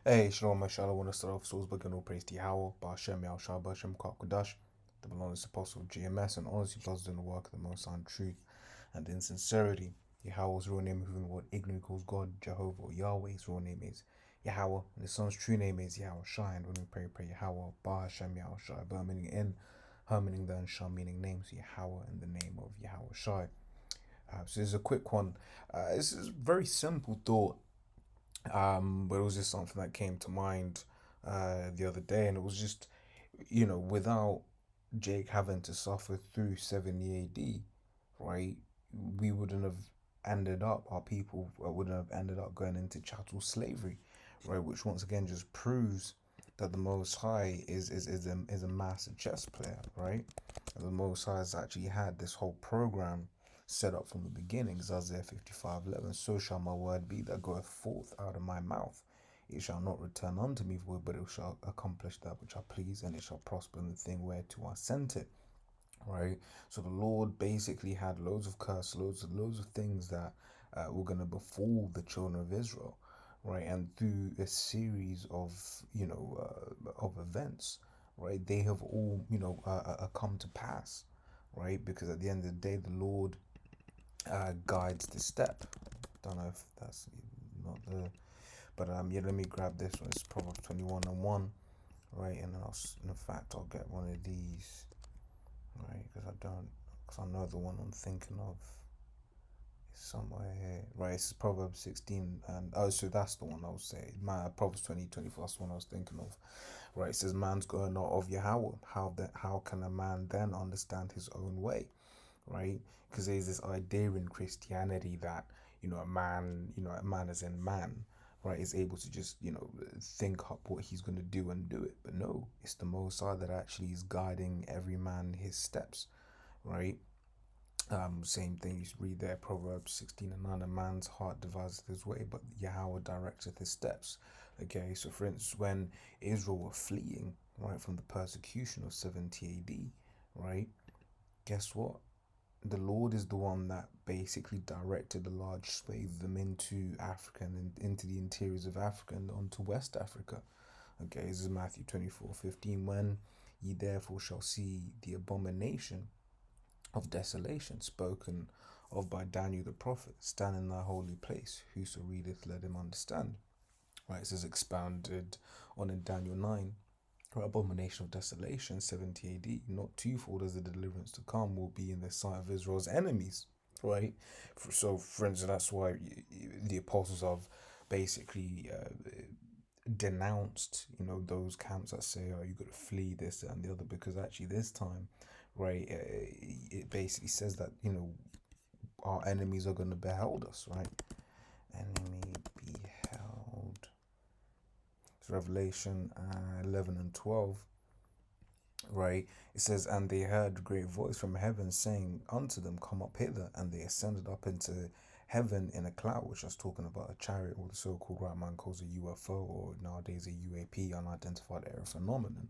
Hey, Shalom, Mashallah. I want to start off Souls begin all praise to Yahweh, Ba'ashem, Yahushua, Ba'ashem, Kodash, the belongs apostle of GMS, and honestly bloods in the work of the Most High in truth and in sincerity. Yahweh's real name, whom the word ignorant calls God, Jehovah, or Yahweh. His real name is Yahweh, and his son's true name is Yahweh Shai. And when we pray Yahweh, Ba'ashem, Yahushua, Ba meaning in, her meaning the, and Shah meaning name, so Yahweh in the name of Yahweh Shai. So this is a quick one. This is a very simple thought, but it was just something that came to mind the other day, and it was just, without Jake having to suffer through 70 AD, right? We wouldn't have ended up, our people wouldn't have ended up going into chattel slavery, right? Which once again just proves that the Most High is a massive chess player, right? And the Most High has actually had this whole program set up from the beginning. Isaiah 55:11. So shall my word be that goeth forth out of my mouth. It shall not return unto me void, but it shall accomplish that which I please, and it shall prosper in the thing whereto I sent it. Right. So the Lord basically had loads of curse, loads of things that were gonna befall the children of Israel, right? And through a series of of events, right, they have all come to pass, right? Because at the end of the day, the Lord guides the step. Don't know if that's not the, but yeah. Let me grab this one. It's Proverbs 21:1, right? And then in fact, I'll get one of these, right? Because I know the one I'm thinking of is somewhere here, right? It's Proverbs 16, and oh, so that's the one I was saying. My Proverbs 20:24. That's the one I was thinking of, right? It says, "Man's going out of Yahweh. How can a man then understand his own way?" Right? Because there's this idea in Christianity that a man as in man, right, is able to just think up what he's going to do and do it. But no, it's the Most High that actually is guiding every man his steps, right? Same thing you read there, Proverbs 16:9. A man's heart deviseth his way, but Yahweh directeth his steps. Okay, so for instance, when Israel were fleeing, right, from the persecution of 70 AD, right, guess what? The Lord is the one that basically directed a large swathe of them into Africa and into the interiors of Africa and onto West Africa. Okay, this is Matthew 24:15. When ye therefore shall see the abomination of desolation spoken of by Daniel the prophet, stand in thy holy place. Whoso readeth, let him understand. Right, this is expounded on in Daniel 9. Abomination of desolation, 70 AD, not twofold as the deliverance to come will be in the sight of Israel's enemies, right? So, for instance, that's why the apostles have basically denounced, those camps that say, oh, you got to flee this and the other, because actually this time, right, it basically says that, our enemies are going to behold us, right? Enemy beheld. It's Revelation 11 and 12, right? It says, and they heard a great voice from heaven saying unto them, come up hither. And they ascended up into heaven in a cloud, which I was talking about a chariot, or the so-called right man calls a UFO, or nowadays a UAP, unidentified aerial phenomenon.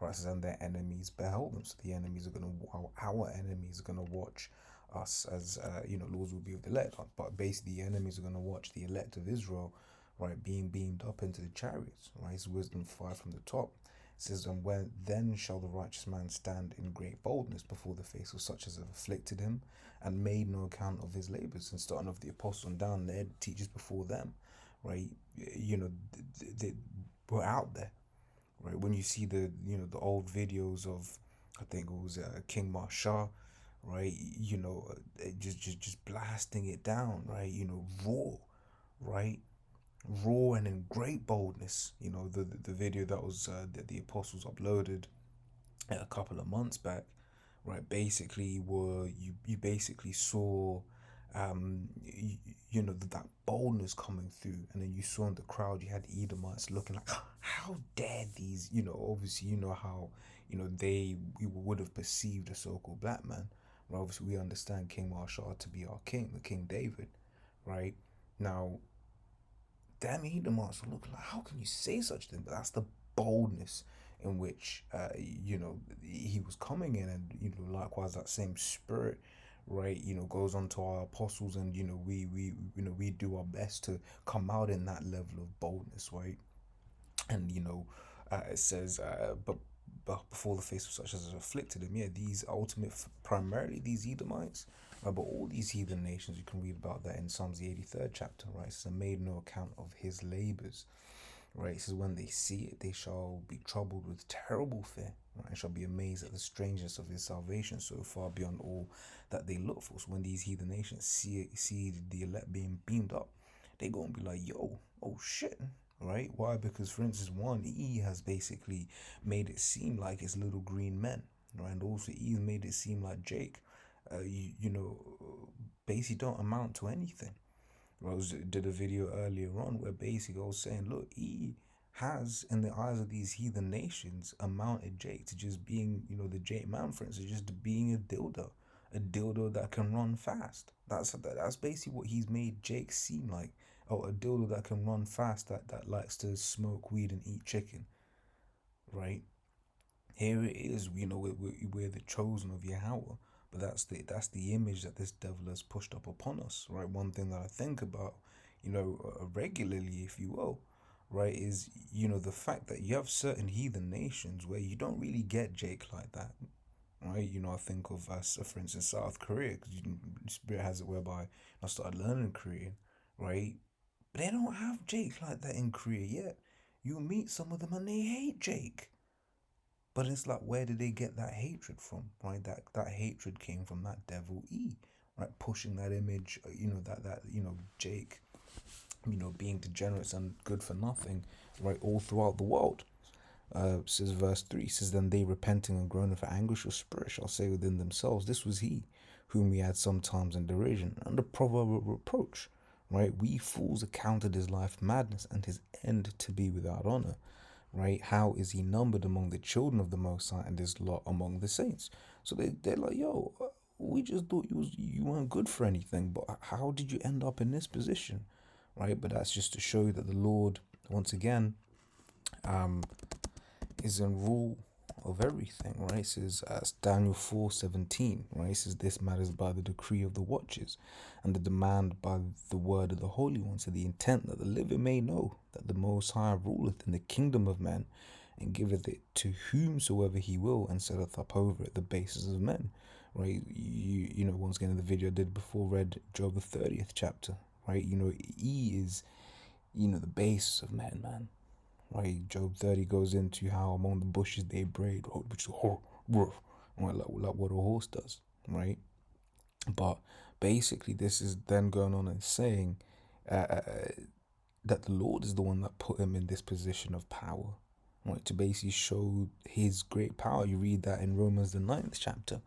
Right, it says, and their enemies beheld them. So the enemies are going to, our enemies are going to watch us as, Lords will be with the elect. But basically, the enemies are going to watch the elect of Israel, right, being beamed up into the chariots. Right, it's wisdom 5 from the top. It says, and when then shall the righteous man stand in great boldness before the face of such as have afflicted him and made no account of his labors. And starting off the apostles and down, their teachers before them, right? They were out there, right? When you see the old videos of, I think it was King Marshall, right? Just blasting it down, right? Raw, right? Raw and in great boldness. The video that was that the apostles uploaded a couple of months back, right? Basically, were you basically saw, that boldness coming through, and then you saw in the crowd you had Edomites looking like, how dare these, obviously how they we would have perceived a so-called black man. Right? Obviously, we understand King Marshall to be our king, the King David, right? Now damn, he demands to look like, how can you say such thing? But that's the boldness in which he was coming in, and likewise that same spirit, right, goes on to our apostles, and we do our best to come out in that level of boldness, right? And it says, but before the face of such as afflicted him. Yeah, these primarily these Edomites, but all these heathen nations, you can read about that in Psalms the 83rd chapter, right? It says, made no account of his labors, right? It says, when they see it, they shall be troubled with terrible fear, right? And shall be amazed at the strangeness of his salvation, so far beyond all that they look for. So when these heathen nations see the elect being beamed up, they gonna be like, yo, oh shit, right? Why? Because, for instance, 1E has basically made it seem like it's little green men, right? And also E made it seem like Jake, basically don't amount to anything. Did a video earlier on where basically I was saying, look, E has, in the eyes of these heathen nations, amounted Jake to just being, the Jake man, for instance, just being a dildo that can run fast. That's basically what he's made Jake seem like. Oh, a dildo that can run fast, that likes to smoke weed and eat chicken, right? Here it is, we're the chosen of Yahweh, but that's the image that this devil has pushed up upon us, right? One thing that I think about, regularly, if you will, right, is the fact that you have certain heathen nations where you don't really get Jake like that, right? I think of for instance, South Korea, because Spirit has it whereby I started learning Korean, right? But they don't have Jake like that in Korea yet. You meet some of them and they hate Jake. But it's like, where did they get that hatred from, right? That hatred came from that devil E, right? Pushing that image, that Jake, being degenerates and good for nothing, right? All throughout the world. Says verse 3, says, then they repenting and groaning for anguish of spirit shall say within themselves, this was he whom we had sometimes in derision, and the proverb of reproach, right? We fools accounted his life madness and his end to be without honor, right? How is he numbered among the children of the Most High and his lot among the saints? So they're like, yo, we just thought you weren't good for anything, but how did you end up in this position, right? But that's just to show you that the Lord, once again, is in rule of everything, right? It says, as Daniel 4:17, right? It says, this matters by the decree of the watchers and the demand by the word of the Holy One, to the intent that the living may know that the Most High ruleth in the kingdom of men and giveth it to whomsoever he will and setteth up over it the bases of men, right? Once again, in the video I did before, read Job the 30th chapter, right? E is, the basis of man. Right, Job 30 goes into how among the bushes they braid, which is like what a horse does, right? But basically, this is then going on and saying that the Lord is the one that put him in this position of power, right? To basically show his great power. You read that in Romans the 9th chapter,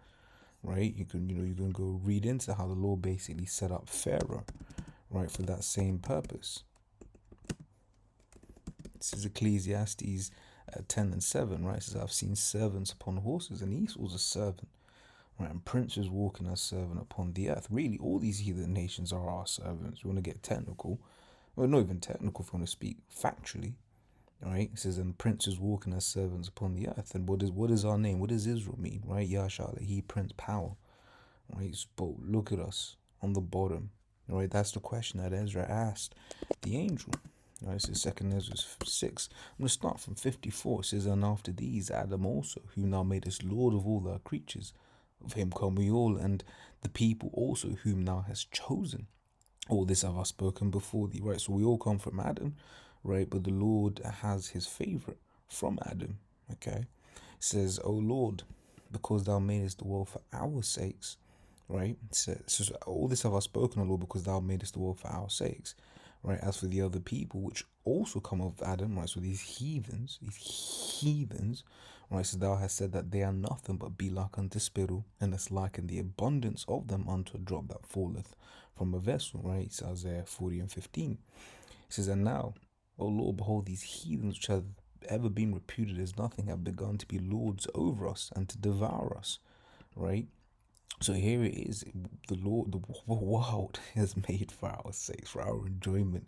right? You can go read into how the Lord basically set up Pharaoh, right, for that same purpose. This is Ecclesiastes 10:7, right? It says, I've seen servants upon horses, and Esau's a servant, right? And princes walking as servant upon the earth. Really, all these heathen nations are our servants. We want to get technical. Well, not even technical if you want to speak factually, right? It says, and princes walking as servants upon the earth. And what is our name? What does Israel mean, right? Yahshua, he Prince Power, right? But look at us on the bottom, right? That's the question that Ezra asked the angel. Right, this is 2nd Ezra 6. I'm going to start from 54. It says, and after these, Adam also, who now made us Lord of all our creatures, of him come we all, and the people also, whom thou hast chosen. All this have I spoken before thee. Right, so we all come from Adam, right? But the Lord has his favorite from Adam, okay? It says, O Lord, because thou madest the world for our sakes, right? It says, all this have I spoken, O Lord, because thou madest the world for our sakes. Right, as for the other people, which also come of Adam, right, so these heathens, right, so thou hast said that they are nothing but be like unto spittle, and it's like in the abundance of them unto a drop that falleth from a vessel, right, it's Isaiah 40:15. It says, and now, O Lord, behold, these heathens which have ever been reputed as nothing have begun to be lords over us and to devour us, right? So here it is, the Lord, the world has made for our sakes, for our enjoyment.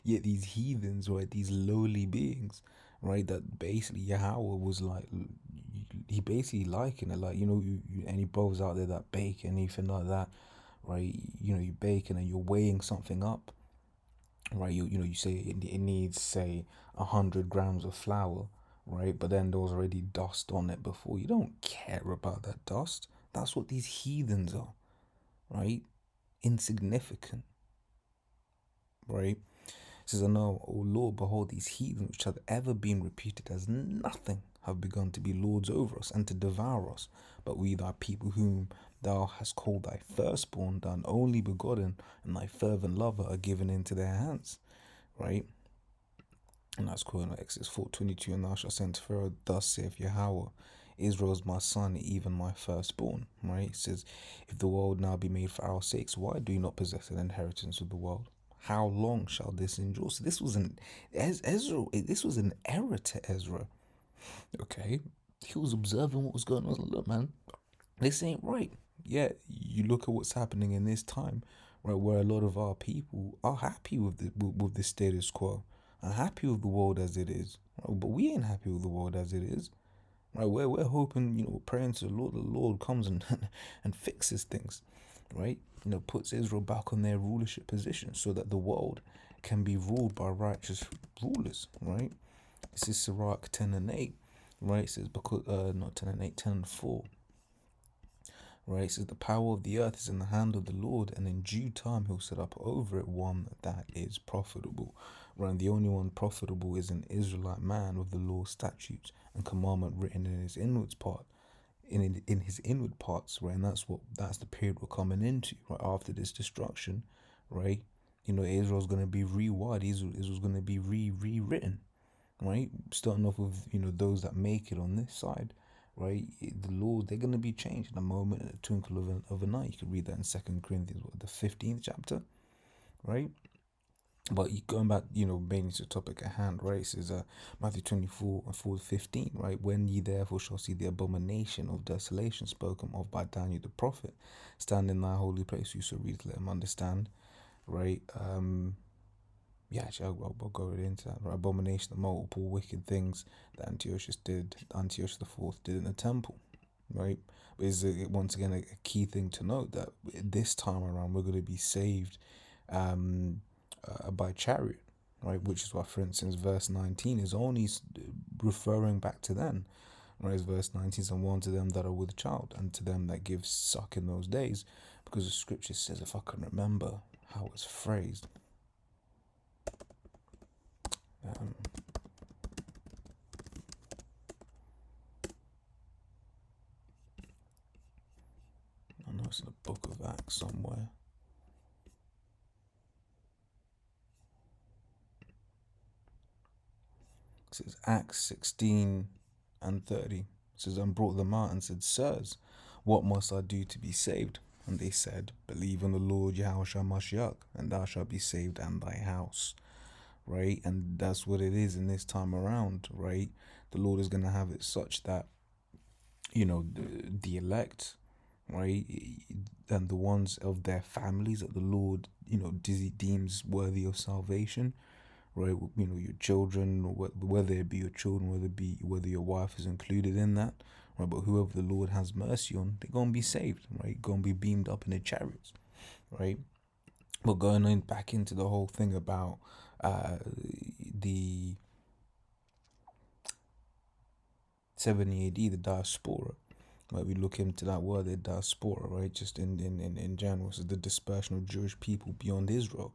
Yet these heathens, right, these lowly beings, right, that basically Yahweh was like, he basically likened it, like, any brothers out there that bake, anything like that, right, you bake and then you're weighing something up, right? You say it needs, say, 100 grams of flour, right? But then there was already dust on it before. You don't care about that dust. That's what these heathens are, right? Insignificant, right? It says, I know, O Lord, behold, these heathens which have ever been reputed as nothing have begun to be lords over us and to devour us. But we, thy people, whom thou hast called thy firstborn, thine only begotten, and thy fervent lover, are given into their hands, right? And that's quoting Exodus 4:22, and thou shalt send to Pharaoh, thus saith Yahweh, Israel is my son, even my firstborn, right? It says, if the world now be made for our sakes, why do you not possess an inheritance of the world? How long shall this endure? So this was Ezra. This was an error to Ezra. Okay, he was observing what was going on. Like, look, man, this ain't right. Yeah, you look at what's happening in this time, right, where a lot of our people are happy with the status quo, are happy with the world as it is, right? But we ain't happy with the world as it is, right? We're hoping, praying to the Lord comes and and fixes things, right? Puts Israel back on their rulership position so that the world can be ruled by righteous rulers, right? This is Sirach 10:8, right? It says, because not 10:8, 10:4, right? It says, the power of the earth is in the hand of the Lord, and in due time he'll set up over it one that is profitable. Right? The only one profitable is an Israelite man with the law, statutes, and commandment written in his inwards part. In his inward parts, right? And that's the period we're coming into, right? After this destruction, right? Israel's gonna be rewired. Israel's gonna be rewritten, right? Starting off with those that make it on this side, right? The laws, they're gonna be changed in a moment, in a twinkle of an eye. You can read that in 2 Corinthians, the 15th chapter, right? But going back, mainly to the topic at hand, right? It says Matthew 24:4-15, right? When ye therefore shall see the abomination of desolation spoken of by Daniel the prophet, stand in thy holy place, whoso reads, let him understand, right? Yeah, actually, I'll go into that. Right? Abomination, the multiple wicked things that Antiochus the Fourth did in the temple, right? But is once again a key thing to note that this time around we're going to be saved by chariot, right? Which is why, for instance, verse 19 is only referring back to then. Whereas verse 19 says, and one to them that are with child, and to them that give suck in those days, because the scripture says, if I can remember how it's phrased, um, I know it's in the book of Acts somewhere. It says Acts 16:30. It says, and brought them out and said, sirs, what must I do to be saved? And they said, believe in the Lord Yahushua Mashiach, and thou shalt be saved and thy house. Right? And that's what it is in this time around, right? The Lord is going to have it such that, the elect, right, and the ones of their families that the Lord, deems worthy of salvation, right? Your children, whether it be your children, whether your wife is included in that, right? But whoever the Lord has mercy on, they're gonna be saved, right? Gonna be beamed up in the chariots, right? But going on back into the whole thing about the 70 AD, the diaspora. Right, we look into that word, the diaspora, right? Just in general, so the dispersion of Jewish people beyond Israel,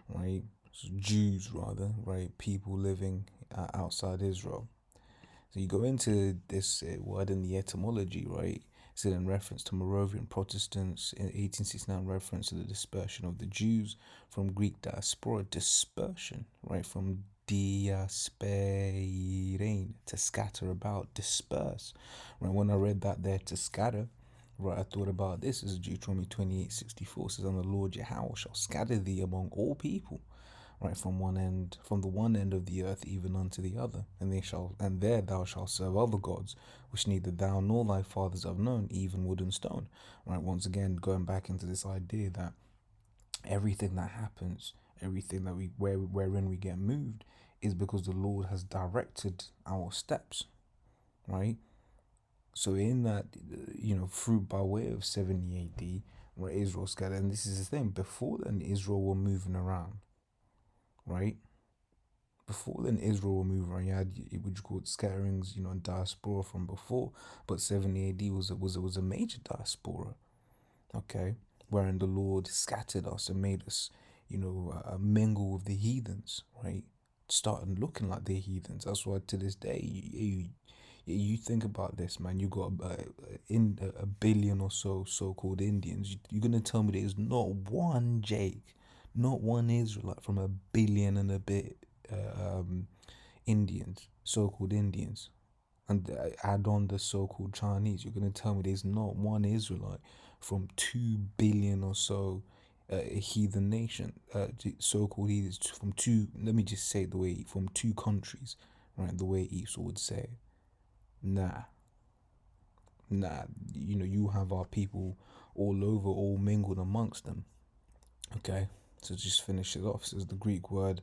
right? So Jews, rather, right? People living outside Israel. So you go into this word in the etymology, right? It's in reference to Moravian Protestants in 1869, reference to the dispersion of the Jews, from Greek diaspora, dispersion, right? From diasperein, to scatter about, disperse. Right? When I read that there, to scatter, right, I thought about this. This is Deuteronomy 28:64. Says, and the Lord Yahweh shall scatter thee among all people, right, from the one end of the earth even unto the other, and there thou shalt serve other gods, which neither thou nor thy fathers have known, even wood and stone. Right, once again going back into this idea that everything that happens, everything that wherein we get moved, is because the Lord has directed our steps, right? So in that, through by way of 70 AD, where Israel scattered, and this is the thing, before then Israel were moving around, right? Before then, Israel were moving around. You had what you call scatterings, and diaspora from before. But 70 AD was a major diaspora. Okay, wherein the Lord scattered us and made us, mingle with the heathens, right? Starting looking like the heathens. That's why to this day, you think about this, man. You got in a billion or so-called Indians. You're gonna tell me there's not one Jake, not one Israelite from a billion and a bit Indians, so-called Indians, and add on the so-called Chinese. You're gonna tell me there's not one Israelite from 2 billion or so heathen nation, so-called heathens from two. Let me just say it the way from two countries, right? The way Esau would say, nah, nah. You have our people all over, all mingled amongst them. Okay, so just finish it off. Says the Greek word,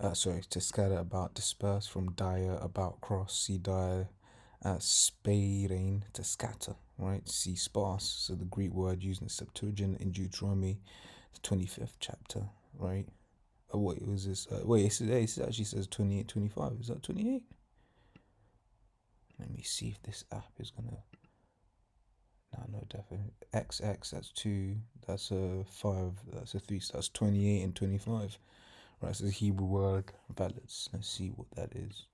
to scatter, about, disperse, from dire, about, cross, see dire, speirein, to scatter, right? See sparse. So the Greek word used in Septuagint in Deuteronomy, the 25th chapter, right? Wait, was this? It actually says 28, 25. Is that 28? Let me see if this app is gonna. No, definitely. XX, that's 2. That's a 5. That's a 3. So that's 28 and 25. Right, so the Hebrew word balance. Let's see what that is.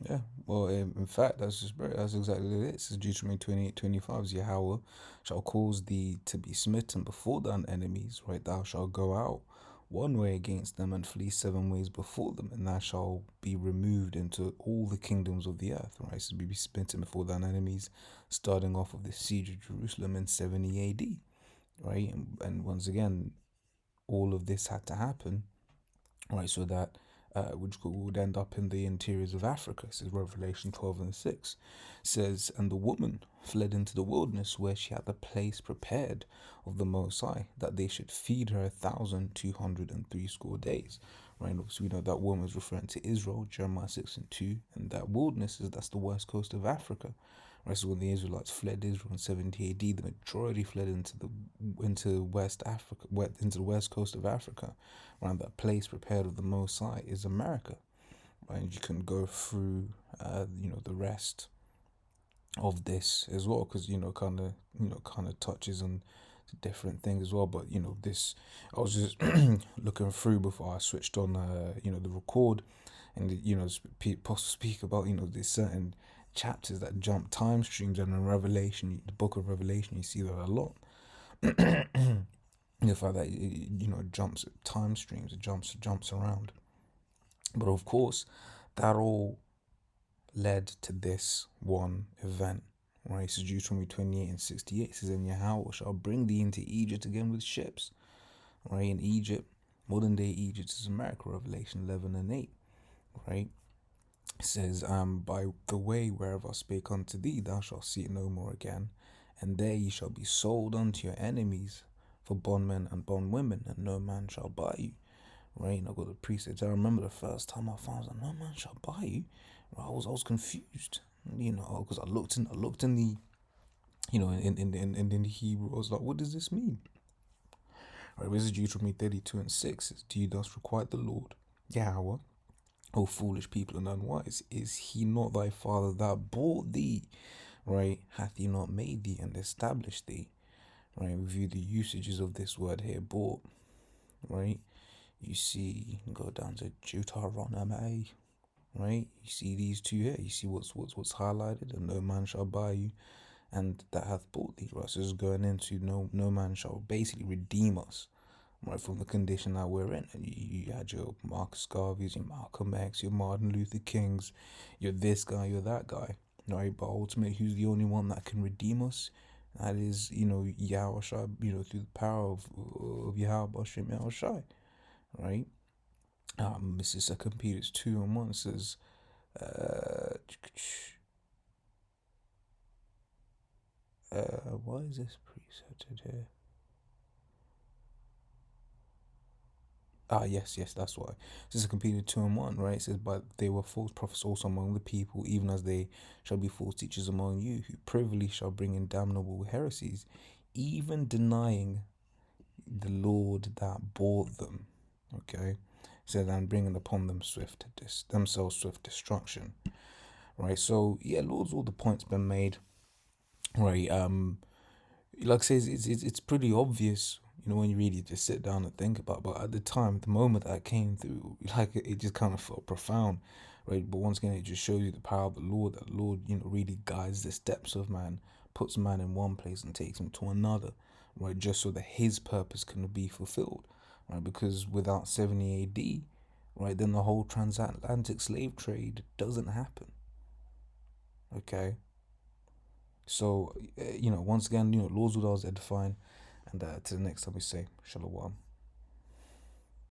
Yeah, well, in fact, that's exactly it. It says Deuteronomy 28:25, Yahweh shall cause thee to be smitten before thine enemies, right? Thou shalt go out one way against them and flee 7 ways before them, and thou shalt be removed into all the kingdoms of the earth, right? So be smitten before thine enemies, starting off with the siege of Jerusalem in 70 AD, right? And once again, all of this had to happen, right? So that which would end up in the interiors of Africa. This is Revelation 12 and 6. It says, and the woman fled into the wilderness where she had the place prepared of the Most High, that they should feed her 1,260 days. Right, so we know that woman is referring to Israel, Jeremiah 6 and 2, and that wilderness that's the west coast of Africa. Right, so when the Israelites fled Israel in 70 AD, the majority fled into West Africa, into the west coast of Africa. Around that place prepared of the Most High is America. Right, and you can go through, the rest of this as well, because kind of touches on different things as well. But this, I was just looking through before I switched on, the record, and people speak about these certain chapters that jump time streams, and in Revelation, the book of Revelation, you see that a lot. The fact that it jumps time streams, it jumps around, but of course, that all led to this one event. Right, so Deuteronomy 28 and 68 says, and Yahweh shall bring thee into Egypt again with ships. Right, in Egypt, modern day Egypt is America, Revelation 11 and 8. Right, it says, by the way wherever I spake unto thee, thou shalt see it no more again, and there ye shall be sold unto your enemies for bondmen and bondwomen, and no man shall buy you. Right, and I got the precepts. I remember the first time I found that no man shall buy you. Right, I was confused, because I looked in the, in the Hebrew. I was like, what does this mean? Right, this is Deuteronomy 32 and 6. It's, do you thus requite the Lord, Yahweh, O foolish people and unwise? Is he not thy father that bought thee? Right, hath he not made thee and established thee? Right, review the usages of this word here, bought. Right, you see, you can go down to Deuteronomy. Right, you see these two here. You see what's highlighted, and no man shall buy you, and that hath bought thee. Right, so it's going into no man shall basically redeem us, right, from the condition that we're in. And you had your Marcus Garveys, your Malcolm X, your Martin Luther Kings, you're this guy, you're that guy, right? But ultimately, who's the only one that can redeem us? That is, Yahweh Shai, through the power of Yahweh Bashem Yahweh Shai, right? This is 2 Peter 2 and 1. It says, why is this precepted here? Yes, that's why. This is completed 2 and 1, right? It says, but they were false prophets also among the people, even as they shall be false teachers among you, who privily shall bring in damnable heresies, even denying the Lord that bought them. Okay, so then bringing upon them themselves swift destruction. Right. So yeah, Lord's all the points been made. Right. Like I say, it's pretty obvious, when you really just sit down and think about it. But at the time, the moment that came through, like it just kind of felt profound, right? But once again, it just shows you the power of the Lord. That Lord, really guides the steps of man, puts man in one place and takes him to another, right? Just so that His purpose can be fulfilled, right? Because without 70 A.D., right, then the whole transatlantic slave trade doesn't happen. Okay. So, once again, Lord's will always edifying. And to the next time we say, Shalom.